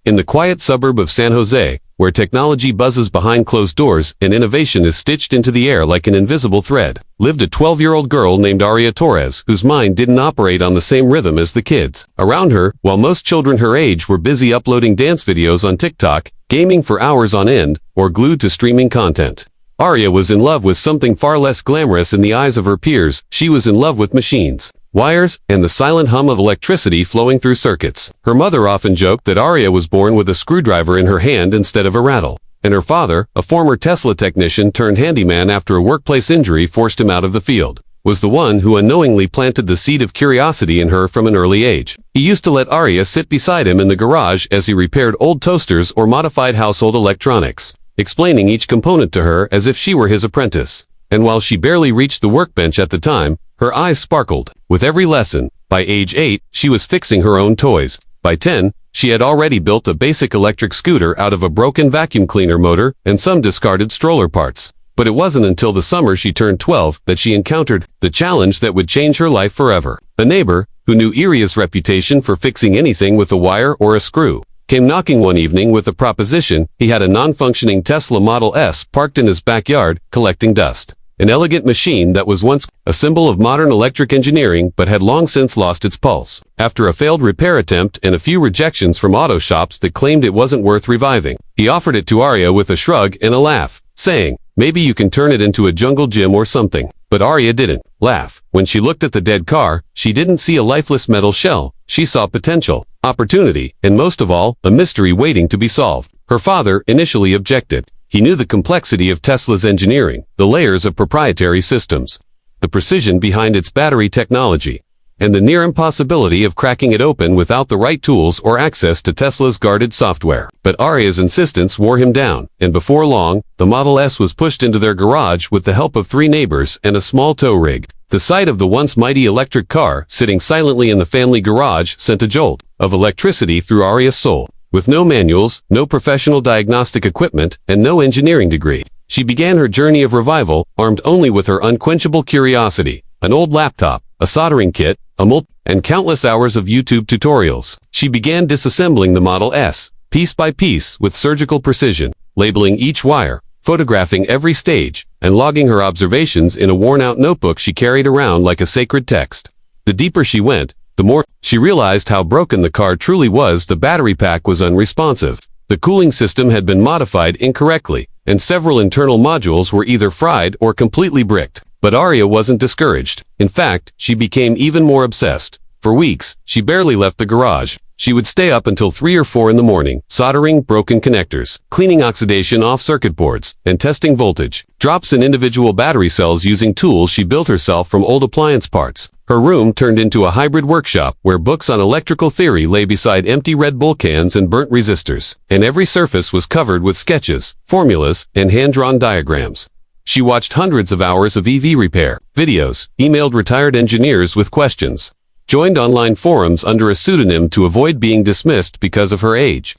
In the quiet suburb of San Jose, where technology buzzes behind closed doors and innovation is stitched into the air like an invisible thread, lived a 12-year-old girl named Aria Torres, whose mind didn't operate on the same rhythm as the kids around her. While most children her age were busy uploading dance videos on TikTok, gaming for hours on end, or glued to streaming content, Aria was in love with something far less glamorous in the eyes of her peers. She was in love with machines, wires, and the silent hum of electricity flowing through circuits. Her mother often joked that Aria was born with a screwdriver in her hand instead of a rattle, and her father, a former Tesla technician turned handyman after a workplace injury forced him out of the field, was the one who unknowingly planted the seed of curiosity in her from an early age. He used to let Aria sit beside him in the garage as he repaired old toasters or modified household electronics, explaining each component to her as if she were his apprentice. And while she barely reached the workbench at the time, her eyes sparkled with every lesson. By age 8, she was fixing her own toys. By 10, she had already built a basic electric scooter out of a broken vacuum cleaner motor and some discarded stroller parts. But it wasn't until the summer she turned 12 that she encountered the challenge that would change her life forever. A neighbor, who knew Aria's reputation for fixing anything with a wire or a screw, came knocking one evening with a proposition. He had a non-functioning Tesla Model S parked in his backyard, collecting dust. An elegant machine that was once a symbol of modern electric engineering but had long since lost its pulse. After a failed repair attempt and a few rejections from auto shops that claimed it wasn't worth reviving, he offered it to Aria with a shrug and a laugh, saying, "Maybe you can turn it into a jungle gym or something." But Aria didn't laugh. When she looked at the dead car, she didn't see a lifeless metal shell. She saw potential, opportunity, and most of all, a mystery waiting to be solved. Her father initially objected. He knew the complexity of Tesla's engineering, the layers of proprietary systems, the precision behind its battery technology, and the near impossibility of cracking it open without the right tools or access to Tesla's guarded software. But Aria's insistence wore him down, and before long, the Model S was pushed into their garage with the help of 3 neighbors and a small tow rig. The sight of the once mighty electric car sitting silently in the family garage sent a jolt of electricity through Aria's soul. With no manuals, no professional diagnostic equipment, and no engineering degree, she began her journey of revival, armed only with her unquenchable curiosity, an old laptop, a soldering kit, and countless hours of YouTube tutorials. She began disassembling the Model S, piece by piece, with surgical precision, labeling each wire, photographing every stage, and logging her observations in a worn-out notebook she carried around like a sacred text. The deeper she went, the more she realized how broken the car truly was. The battery pack was unresponsive. The cooling system had been modified incorrectly, and several internal modules were either fried or completely bricked. But Aria wasn't discouraged. In fact, she became even more obsessed. For weeks, she barely left the garage. She would stay up until 3 or 4 in the morning, soldering broken connectors, cleaning oxidation off circuit boards, and testing voltage drops in individual battery cells using tools she built herself from old appliance parts. Her room turned into a hybrid workshop where books on electrical theory lay beside empty Red Bull cans and burnt resistors, and every surface was covered with sketches, formulas, and hand-drawn diagrams. She watched hundreds of hours of EV repair videos, emailed retired engineers with questions, joined online forums under a pseudonym to avoid being dismissed because of her age,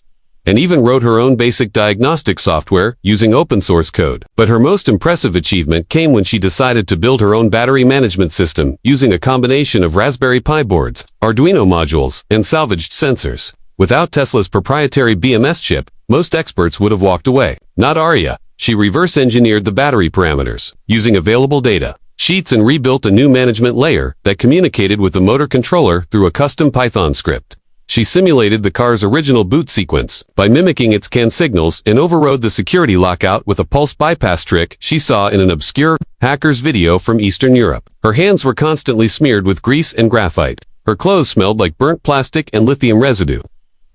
and even wrote her own basic diagnostic software using open-source code. But her most impressive achievement came when she decided to build her own battery management system using a combination of Raspberry Pi boards, Arduino modules, and salvaged sensors. Without Tesla's proprietary BMS chip, most experts would have walked away. Not Aria. She reverse-engineered the battery parameters, using available data sheets, and rebuilt a new management layer that communicated with the motor controller through a custom Python script. She simulated the car's original boot sequence by mimicking its CAN signals and overrode the security lockout with a pulse bypass trick she saw in an obscure hacker's video from Eastern Europe. Her hands were constantly smeared with grease and graphite. Her clothes smelled like burnt plastic and lithium residue,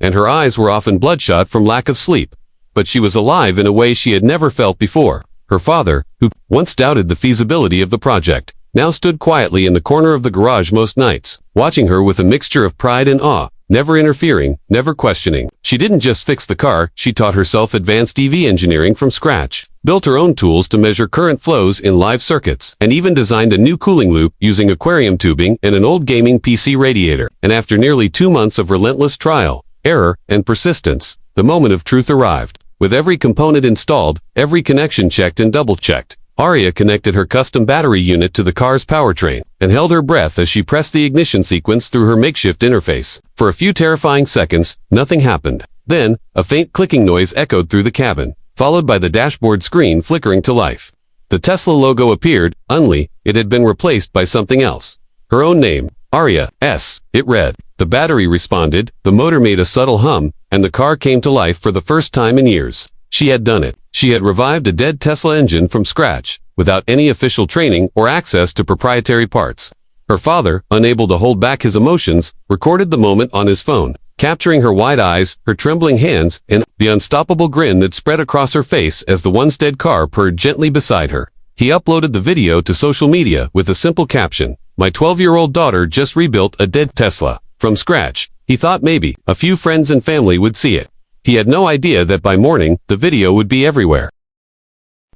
and her eyes were often bloodshot from lack of sleep. But she was alive in a way she had never felt before. Her father, who once doubted the feasibility of the project, now stood quietly in the corner of the garage most nights, watching her with a mixture of pride and awe, never interfering, never questioning. She didn't just fix the car, she taught herself advanced EV engineering from scratch, built her own tools to measure current flows in live circuits, and even designed a new cooling loop using aquarium tubing and an old gaming PC radiator. And after nearly 2 months of relentless trial, error, and persistence, the moment of truth arrived. With every component installed, every connection checked and double-checked, Aria connected her custom battery unit to the car's powertrain and held her breath as she pressed the ignition sequence through her makeshift interface. For a few terrifying seconds, nothing happened. Then, a faint clicking noise echoed through the cabin, followed by the dashboard screen flickering to life. The Tesla logo appeared, only it had been replaced by something else. Her own name, Aria, it read. The battery responded, the motor made a subtle hum, and the car came to life for the first time in years. She had done it. She had revived a dead Tesla engine from scratch, without any official training or access to proprietary parts. Her father, unable to hold back his emotions, recorded the moment on his phone, capturing her wide eyes, her trembling hands, and the unstoppable grin that spread across her face as the once dead car purred gently beside her. He uploaded the video to social media with a simple caption, "My 12-year-old daughter just rebuilt a dead Tesla from scratch." He thought maybe a few friends and family would see it. He had no idea that by morning, the video would be everywhere.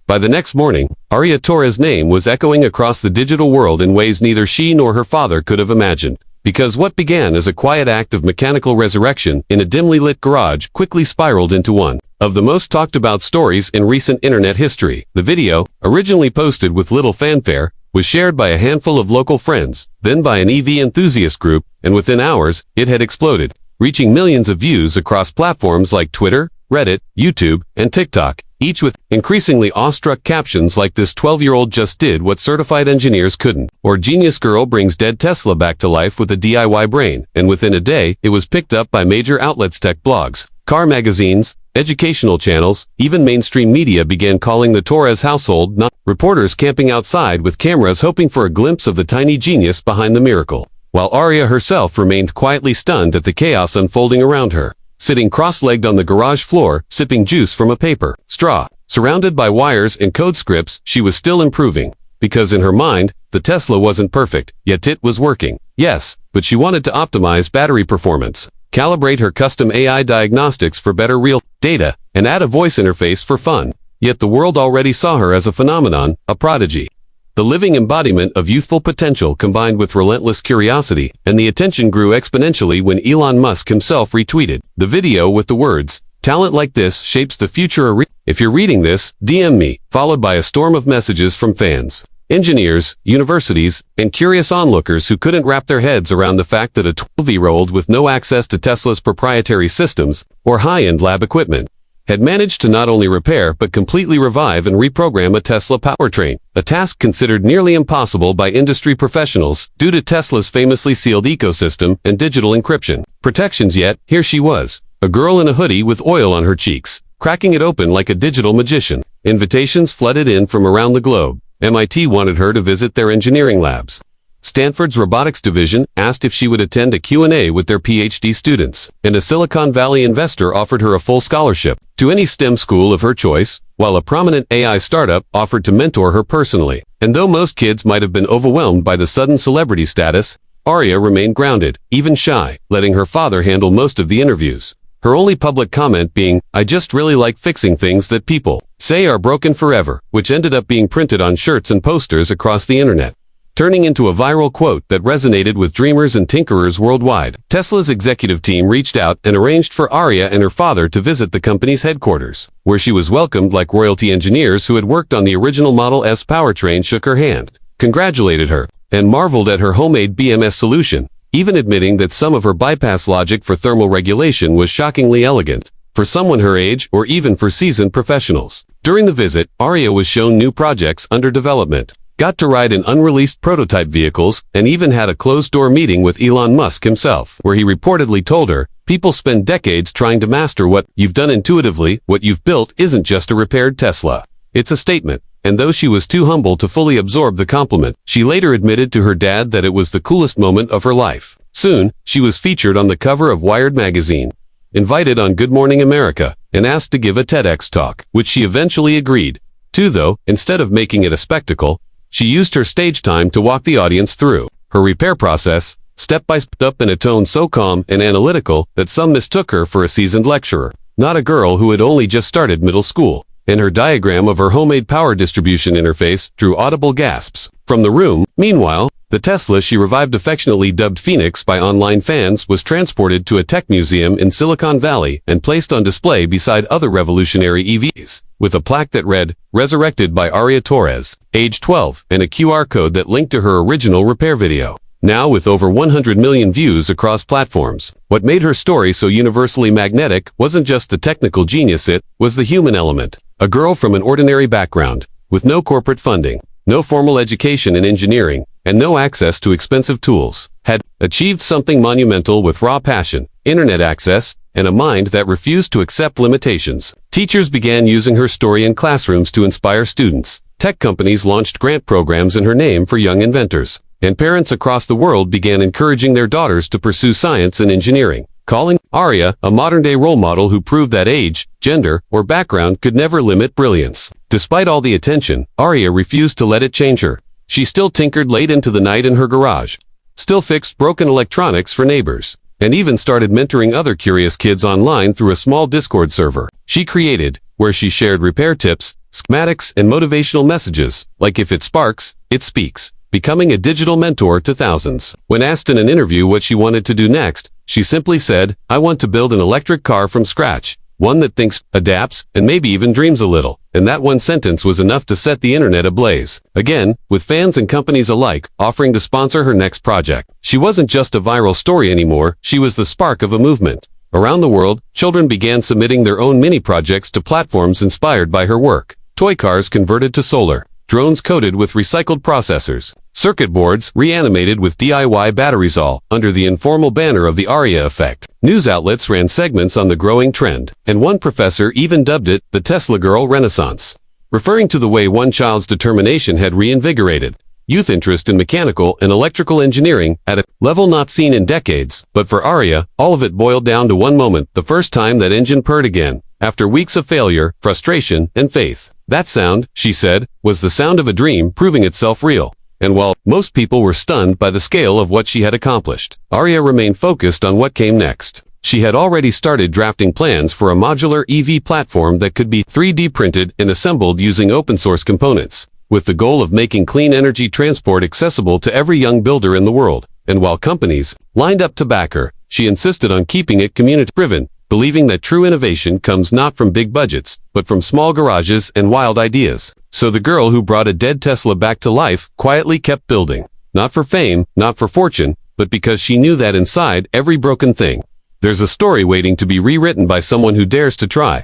By the next morning, Aria Torres' name was echoing across the digital world in ways neither she nor her father could have imagined. Because what began as a quiet act of mechanical resurrection in a dimly lit garage quickly spiraled into one of the most talked about stories in recent internet history. The video, originally posted with little fanfare, was shared by a handful of local friends, then by an EV enthusiast group, and within hours, it had exploded, reaching millions of views across platforms like Twitter, Reddit, YouTube, and TikTok, each with increasingly awestruck captions like "This 12-year-old just did what certified engineers couldn't," or "Genius girl brings dead Tesla back to life with a DIY brain," and within a day, it was picked up by major outlets, tech blogs, car magazines, educational channels, even mainstream media began calling the Torres household not reporters camping outside with cameras hoping for a glimpse of the tiny genius behind the miracle, while Aria herself remained quietly stunned at the chaos unfolding around her. Sitting cross-legged on the garage floor, sipping juice from a paper straw, surrounded by wires and code scripts, she was still improving. Because in her mind, the Tesla wasn't perfect, yet it was working. Yes, but she wanted to optimize battery performance, calibrate her custom AI diagnostics for better real data, and add a voice interface for fun. Yet the world already saw her as a phenomenon, a prodigy. The living embodiment of youthful potential combined with relentless curiosity, and the attention grew exponentially when Elon Musk himself retweeted the video with the words, "Talent like this shapes the future. If you're reading this, DM me," followed by a storm of messages from fans, engineers, universities, and curious onlookers who couldn't wrap their heads around the fact that a 12-year-old with no access to Tesla's proprietary systems or high-end lab equipment had managed to not only repair but completely revive and reprogram a Tesla powertrain, a task considered nearly impossible by industry professionals due to Tesla's famously sealed ecosystem and digital encryption protections. Yet, here she was, a girl in a hoodie with oil on her cheeks, cracking it open like a digital magician. Invitations flooded in from around the globe. MIT wanted her to visit their engineering labs. Stanford's robotics division asked if she would attend a Q&A with their PhD students, and a Silicon Valley investor offered her a full scholarship to any STEM school of her choice, while a prominent AI startup offered to mentor her personally. And though most kids might have been overwhelmed by the sudden celebrity status, Aria remained grounded, even shy, letting her father handle most of the interviews. Her only public comment being, "I just really like fixing things that people say are broken forever," which ended up being printed on shirts and posters across the internet, turning into a viral quote that resonated with dreamers and tinkerers worldwide. Tesla's executive team reached out and arranged for Aria and her father to visit the company's headquarters, where she was welcomed like royalty. Engineers who had worked on the original Model S powertrain shook her hand, congratulated her, and marveled at her homemade BMS solution, even admitting that some of her bypass logic for thermal regulation was shockingly elegant for someone her age or even for seasoned professionals. During the visit, Aria was shown new projects under development, got to ride in unreleased prototype vehicles, and even had a closed-door meeting with Elon Musk himself, where he reportedly told her, "People spend decades trying to master what you've done intuitively. What you've built isn't just a repaired Tesla. It's a statement." And though she was too humble to fully absorb the compliment, she later admitted to her dad that it was the coolest moment of her life. Soon, she was featured on the cover of Wired magazine, invited on Good Morning America, and asked to give a TEDx talk, which she eventually agreed to. Though, instead of making it a spectacle, she used her stage time to walk the audience through her repair process, step by step, in a tone so calm and analytical that some mistook her for a seasoned lecturer, not a girl who had only just started middle school. And her diagram of her homemade power distribution interface drew audible gasps from the room. Meanwhile, the Tesla she revived, affectionately dubbed Phoenix by online fans, was transported to a tech museum in Silicon Valley and placed on display beside other revolutionary EVs, with a plaque that read, "Resurrected by Aria Torres, age 12, and a QR code that linked to her original repair video. now with over 100 million views across platforms. What made her story so universally magnetic wasn't just the technical genius, it was the human element. A girl from an ordinary background, with no corporate funding, no formal education in engineering, and no access to expensive tools, had achieved something monumental with raw passion, internet access, and a mind that refused to accept limitations. Teachers began using her story in classrooms to inspire students. Tech companies launched grant programs in her name for young inventors. And parents across the world began encouraging their daughters to pursue science and engineering, calling Aria a modern-day role model who proved that age, gender, or background could never limit brilliance. Despite all the attention, Aria refused to let it change her. She still tinkered late into the night in her garage, still fixed broken electronics for neighbors, and even started mentoring other curious kids online through a small Discord server she created, where she shared repair tips, schematics, and motivational messages, like if it sparks, it speaks, becoming a digital mentor to thousands. When asked in an interview what she wanted to do next, she simply said, "I want to build an electric car from scratch, one that thinks, adapts, and maybe even dreams a little." And that one sentence was enough to set the internet ablaze. Again, with fans and companies alike offering to sponsor her next project. She wasn't just a viral story anymore, she was the spark of a movement. Around the world, children began submitting their own mini projects to platforms inspired by her work. Toy cars converted to solar, drones coated with recycled processors, circuit boards reanimated with DIY batteries, all under the informal banner of the Aria effect. News outlets ran segments on the growing trend, and one professor even dubbed it the Tesla Girl Renaissance, referring to the way one child's determination had reinvigorated youth interest in mechanical and electrical engineering at a level not seen in decades. But for Aria, all of it boiled down to one moment, the first time that engine purred again, after weeks of failure, frustration, and faith. That sound, she said, was the sound of a dream proving itself real. And while most people were stunned by the scale of what she had accomplished, Aria remained focused on what came next. She had already started drafting plans for a modular EV platform that could be 3D printed and assembled using open-source components, with the goal of making clean energy transport accessible to every young builder in the world. And while companies lined up to back her, she insisted on keeping it community-driven, believing that true innovation comes not from big budgets, but from small garages and wild ideas. So the girl who brought a dead Tesla back to life quietly kept building. Not for fame, not for fortune, but because she knew that inside every broken thing, there's a story waiting to be rewritten by someone who dares to try.